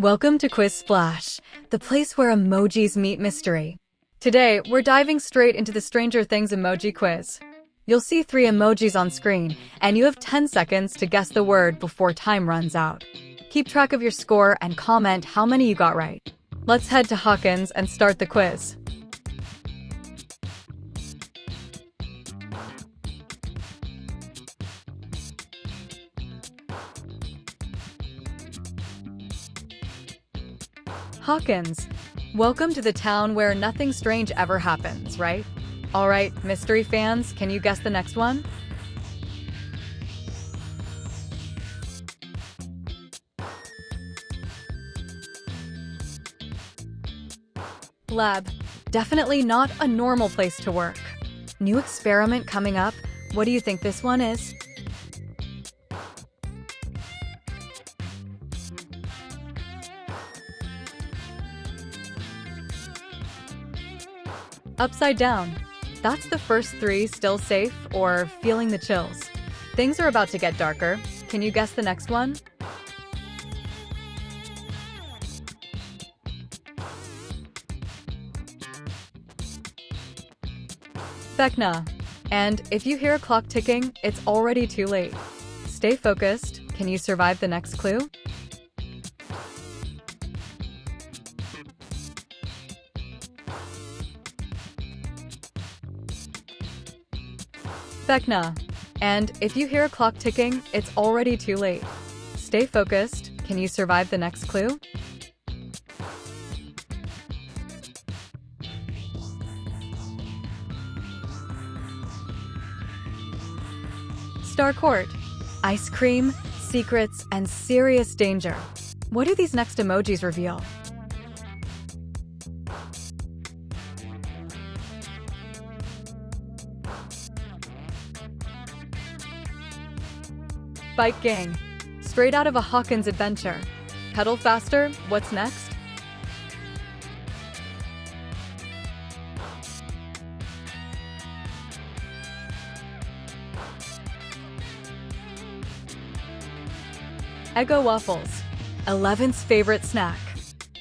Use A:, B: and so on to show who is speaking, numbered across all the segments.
A: Welcome to Quiz Splash, the place where emojis meet mystery. Today, we're diving straight into the Stranger Things Emoji Quiz. You'll see 3 emojis on screen, and you have 10 seconds to guess the word before time runs out. Keep track of your score and comment how many you got right. Let's head to Hawkins and start the quiz. Hawkins, welcome to the town where nothing strange ever happens, right? Alright, mystery fans, can you guess the next one? Lab, definitely not a normal place to work. New experiment coming up. What do you think this one is? Upside down. That's the first 3 still safe or feeling the chills. Things are about to get darker. Can you guess the next one? Vecna. And if you hear a clock ticking, it's already too late. Stay focused. Can you survive the next clue? Vecna. And if you hear a clock ticking, it's already too late. Stay focused. Can you survive the next clue? Star Court. Ice cream, secrets, and serious danger. What do these next emojis reveal? Bike gang. Straight out of a Hawkins adventure. Pedal faster, what's next? Eggo Waffles. 11th's favorite snack.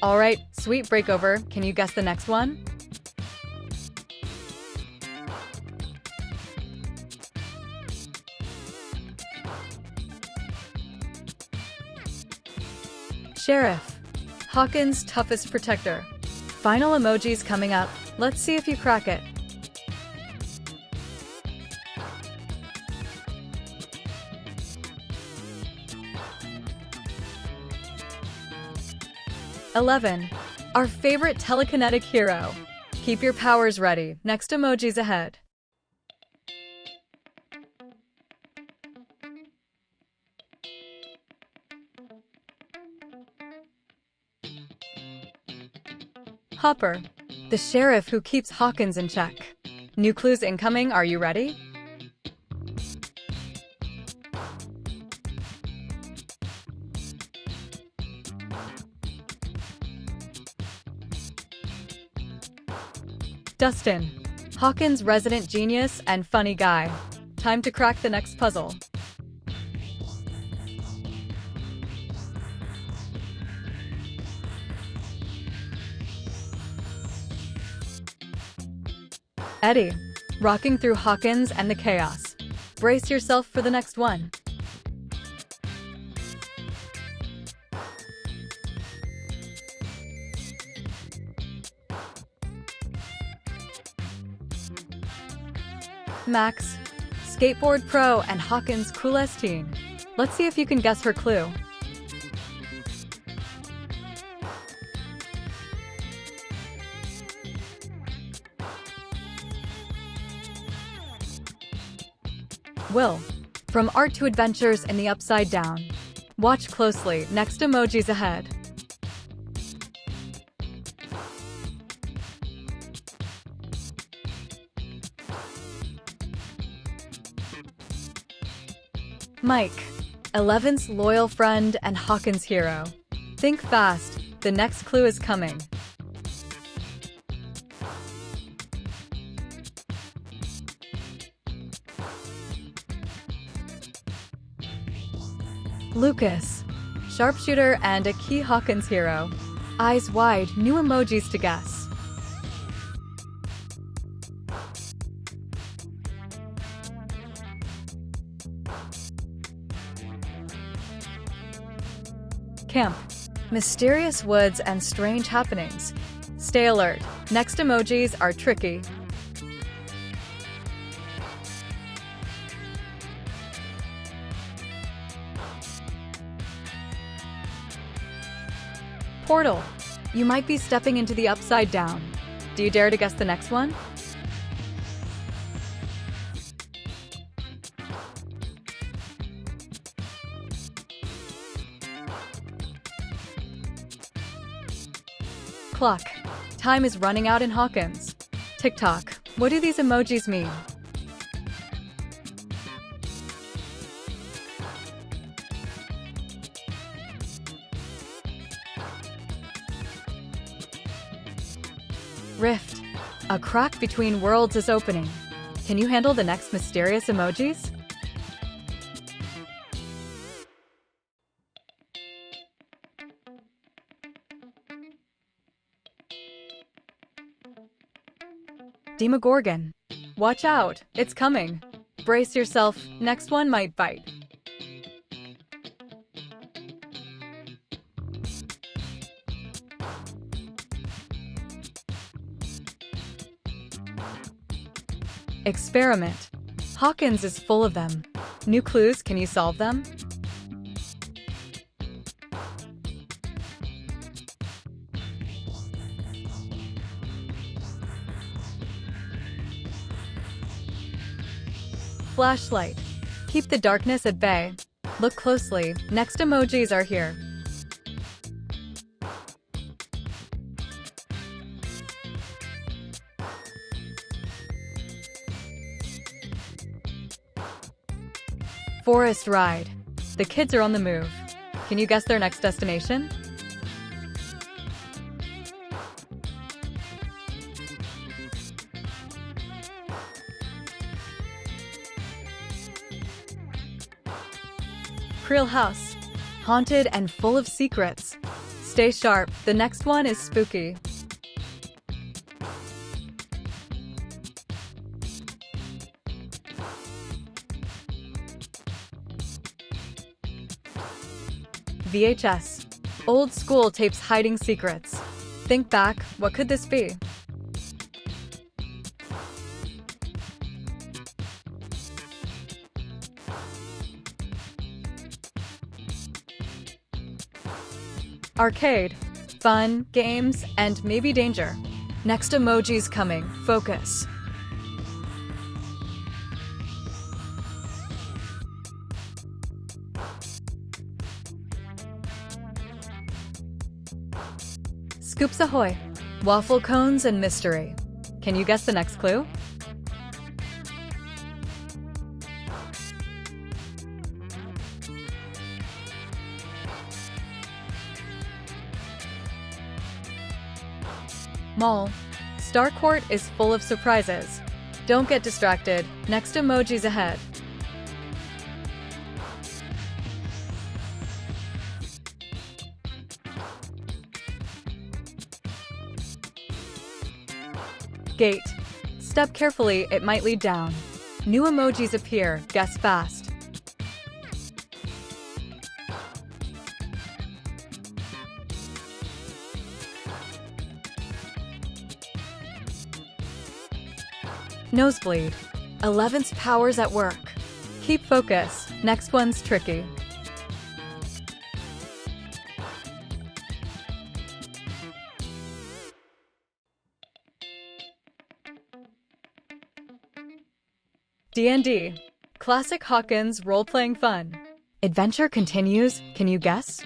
A: Alright, sweet breakover, can you guess the next one? Sheriff. Hawkins' toughest protector. Final emojis coming up. Let's see if you crack it. "11. Our favorite telekinetic hero. Keep your powers ready. Next emoji's ahead. Hopper. The sheriff who keeps Hawkins in check. New clues incoming, are you ready? Dustin. Hawkins' resident genius and funny guy. Time to crack the next puzzle. Eddie. Rocking through Hawkins and the chaos. Brace yourself for the next one. Max. Skateboard pro and Hawkins' coolest teen. Let's see if you can guess her clue. Will. From art to adventures in the upside down. Watch closely, next emoji's ahead. Mike. 11th's loyal friend and Hawkins' hero. Think fast, the next clue is coming. Lucas. sharpshooter, and a key Hawkins hero. Eyes wide, new emojis to guess. Camp. Mysterious woods and strange happenings. Stay alert. Next emojis are tricky. Portal. You might be stepping into the upside down. Do you dare to guess the next one? Clock. Time is running out in Hawkins. TikTok. What do these emojis mean? Rift. A crack between worlds is opening. Can you handle the next mysterious emojis? Demogorgon. Watch out, it's coming. Brace yourself, next one might bite. Experiment. Hawkins is full of them. New clues, can you solve them? Flashlight. Keep the darkness at bay. Look closely, next emojis are here. Forest ride. The kids are on the move. Can you guess their next destination? Creel House. Haunted and full of secrets. Stay sharp, the next one is spooky. VHS. Old school tapes hiding secrets. Think back, what could this be? Arcade. Fun, games, and maybe danger. Next emoji's coming. Focus. Scoops Ahoy. Waffle cones and mystery. Can you guess the next clue? Mall. Star Court is full of surprises. Don't get distracted. Next emoji's ahead. Gate. Step carefully, it might lead down. New emojis appear, guess fast. Nosebleed. 11th powers at work. Keep focus, next one's tricky. D&D. Classic Hawkins role-playing fun. Adventure continues, can you guess?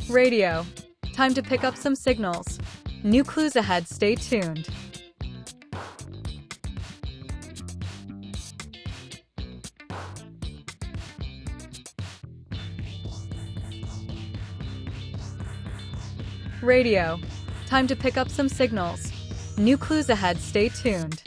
A: Radio. Time to pick up some signals. New clues ahead, stay tuned. Radio. Time to pick up some signals. New clues ahead, stay tuned.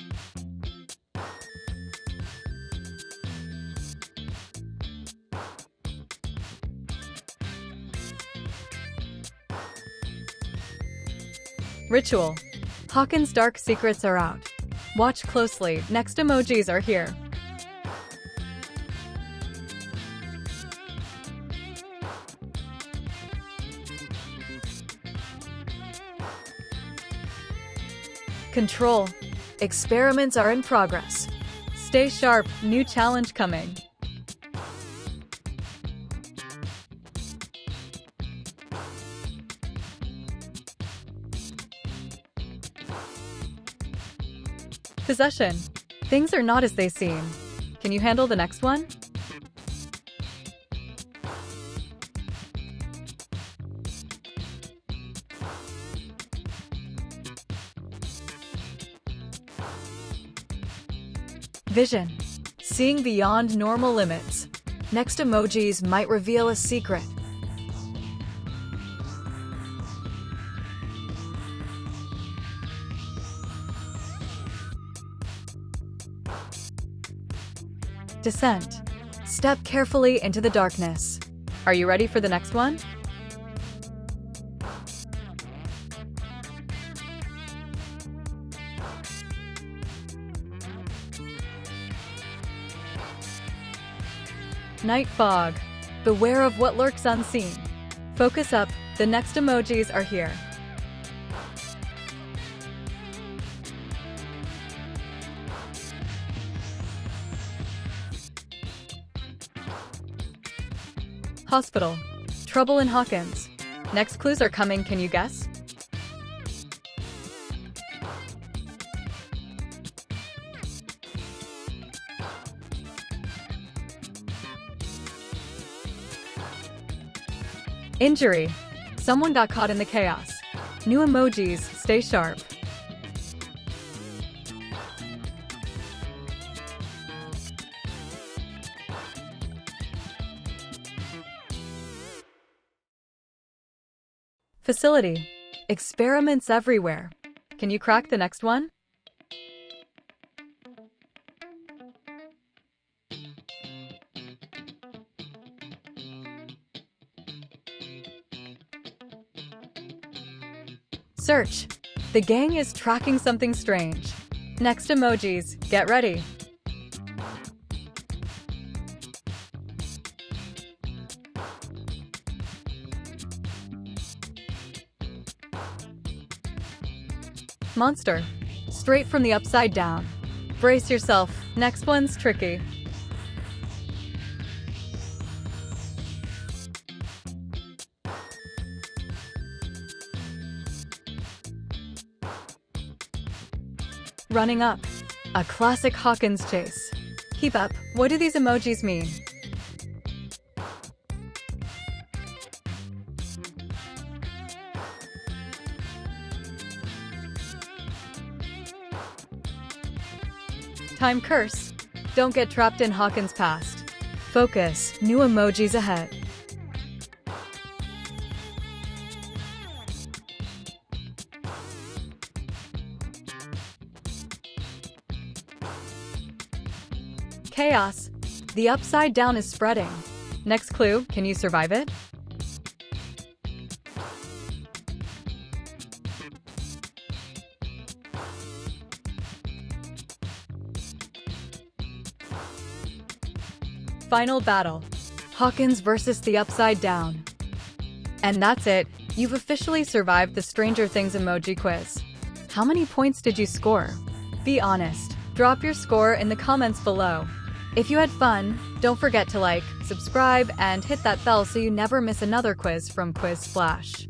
A: Ritual. Hawkins' dark secrets are out. Watch closely, next emojis are here. Control. Experiments are in progress. Stay sharp, new challenge coming. Possession. Things are not as they seem. Can you handle the next one? Vision. Seeing beyond normal limits. Next emojis might reveal a secret. Descent. Step carefully into the darkness. Are you ready for the next one? Night fog. Beware of what lurks unseen. Focus up, the next emojis are here. Hospital. Trouble in Hawkins. Next clues are coming, can you guess? Injury. Someone got caught in the chaos. New emojis, stay sharp. Facility. Experiments everywhere. Can you crack the next one? Search. The gang is tracking something strange. Next emojis, get ready. Monster. Straight from the upside down. Brace yourself, next one's tricky. Running up. A classic Hawkins chase. Keep up, what do these emojis mean? Time curse. Don't get trapped in Hawkins' past. Focus, new emojis ahead. Chaos. The upside down is spreading. Next clue, can you survive it? Final battle. Hawkins versus the upside down. And that's it. You've officially survived the Stranger Things Emoji Quiz. How many points did you score? Be honest. Drop your score in the comments below. If you had fun, don't forget to like, subscribe, and hit that bell so you never miss another quiz from Quiz Splash.